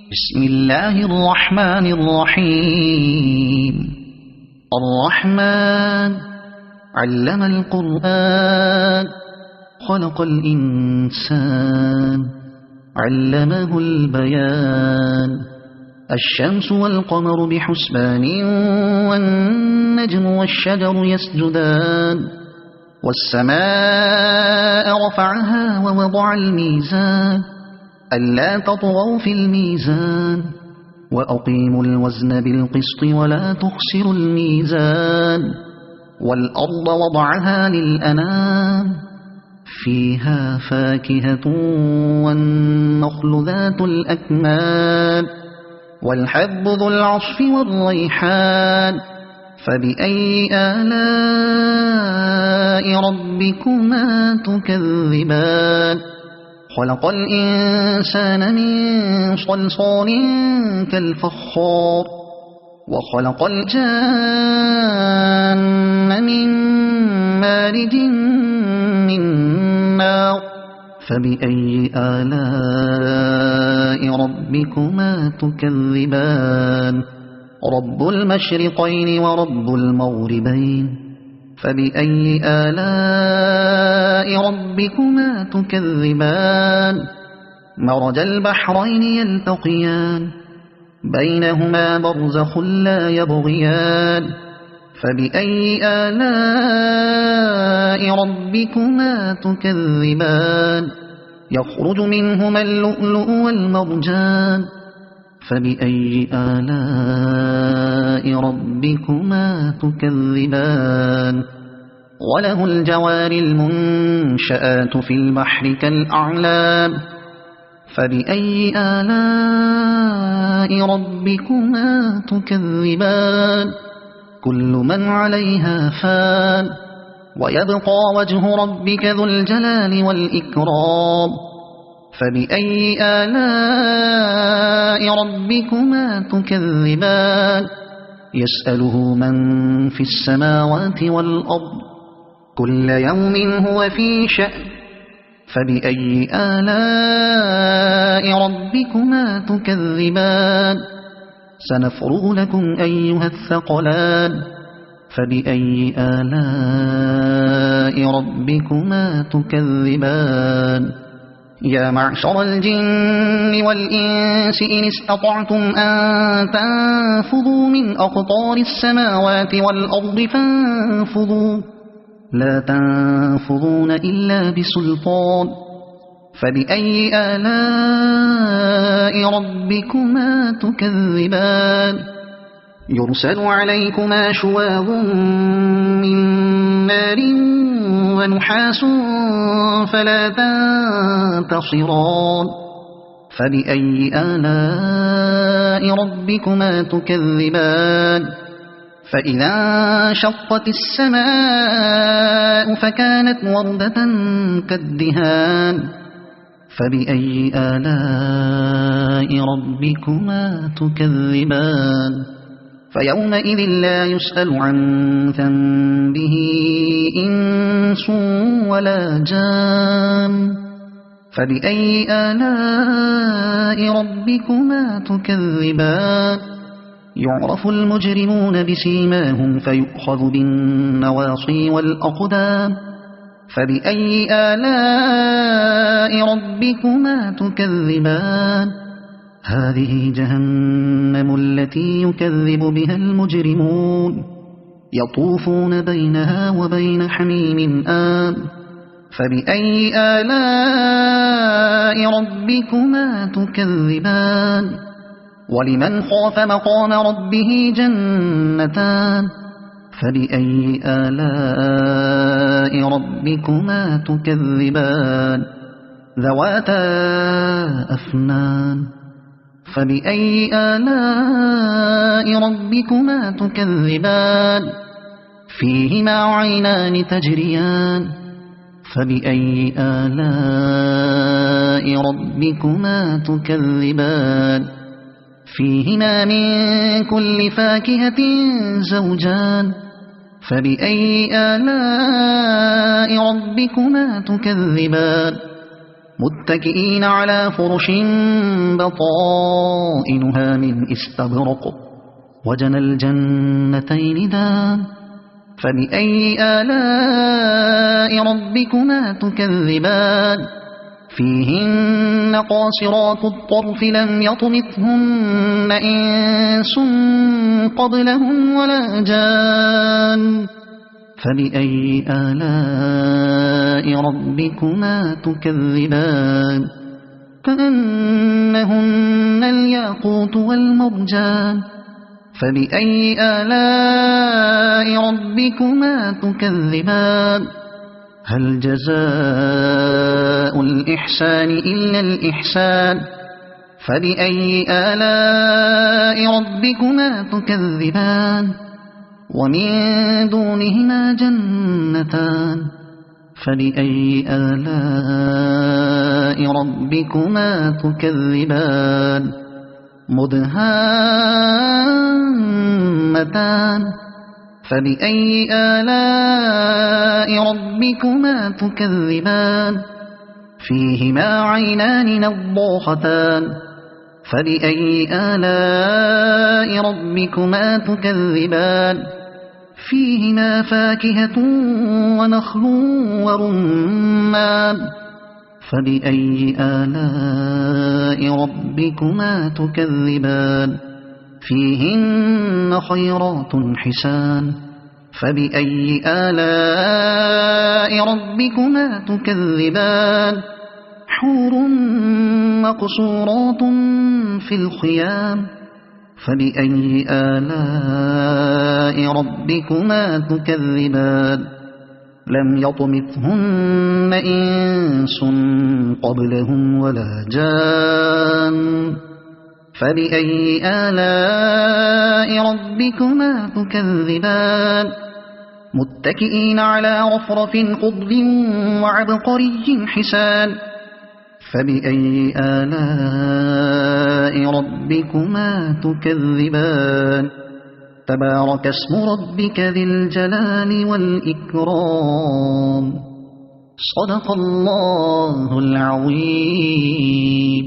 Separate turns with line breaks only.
بسم الله الرحمن الرحيم. الرحمن علم القرآن خلق الإنسان علمه البيان. الشمس والقمر بحسبان والنجم والشجر يسجدان. والسماء رفعها ووضع الميزان ألا تطغوا في الميزان وأقيموا الوزن بالقسط ولا تخسروا الميزان. والأرض وضعها للأنام فيها فاكهة والنخل ذات الأكمام والحب ذو العصف والريحان. فبأي آلاء ربكما تكذبان؟ خلق الإنسان من صلصال كالفخار وخلق الجان من مارج من نار. فبأي آلاء ربكما تكذبان؟ رب المشرقين ورب المغربين. فبأي آلاء ربكما تكذبان؟ مرج البحرين يلتقيان بينهما برزخ لا يبغيان. فبأي آلاء ربكما تكذبان؟ يخرج منهما اللؤلؤ والمرجان. فبأي آلاء ربكما تكذبان؟ وله الجوار المنشآت في البحر كالأعلام. فبأي آلاء ربكما تكذبان؟ كل من عليها فان ويبقى وجه ربك ذو الجلال والإكرام. فبأي آلاء ربكما تكذبان؟ يسأله من في السماوات والأرض كل يوم هو في شأن. فبأي آلاء ربكما تكذبان؟ سنفرغ لكم أيها الثقلان. فبأي آلاء ربكما تكذبان؟ يا معشر الجن والإنس إن استطعتم أن تنفذوا من أقطار السماوات والأرض فانفذوا لا تنفذون إلا بسلطان. فبأي آلاء ربكما تكذبان؟ يرسل عليكما شواظ من نار ونحاس فلا تنتصران. فبأي آلاء ربكما تكذبان؟ فإذا انشقت السماء فكانت وردة كالدهان. فبأي آلاء ربكما تكذبان؟ فيومئذ لا يسأل عن ذنبه إنس ولا جان. فبأي آلاء ربكما تكذبان؟ يعرف المجرمون بسيماهم فيؤخذ بالنواصي والأقدام. فبأي آلاء ربكما تكذبان؟ هذه جهنم التي يكذب بها المجرمون يطوفون بينها وبين حميم آن. فبأي آلاء ربكما تكذبان؟ ولمن خاف مقام ربه جنتان. فبأي آلاء ربكما تكذبان؟ ذواتا أفنان. فبأي آلاء ربكما تكذبان؟ فيهما عينان تجريان. فبأي آلاء ربكما تكذبان؟ فيهما من كل فاكهة زوجان. فبأي آلاء ربكما تكذبان؟ متكئين على فرش بطائنها من استبرق وجنى الجنتين دان فبأي آلاء ربكما تكذبان فيهن قاصرات الطرف لم يطمثهن إنس قبلهم ولا جان فبأي آلاء ربكما تكذبان كأنهن الياقوت والمرجان فبأي آلاء ربكما تكذبان هل جزاء الإحسان إلا الإحسان فبأي آلاء ربكما تكذبان ومن دونهما جنتان فبأي آلاء ربكما تكذبان مدهامتان فبأي آلاء ربكما تكذبان فيهما عينان نضاختان فبأي آلاء ربكما تكذبان فيهما فاكهة ونخل ورمان فبأي آلاء ربكما تكذبان فيهن خيرات حسان فبأي آلاء ربكما تكذبان حور مقصورات في الخيام فبأي آلاء ربكما تكذبان لم يطمثهن إنس قبلهم ولا جان فبأي آلاء ربكما تكذبان متكئين على رفرف خضر وعبقري حسان فبأي آلاء ربكما تكذبان تبارك اسم ربك ذي الجلال والإكرام صدق الله العظيم.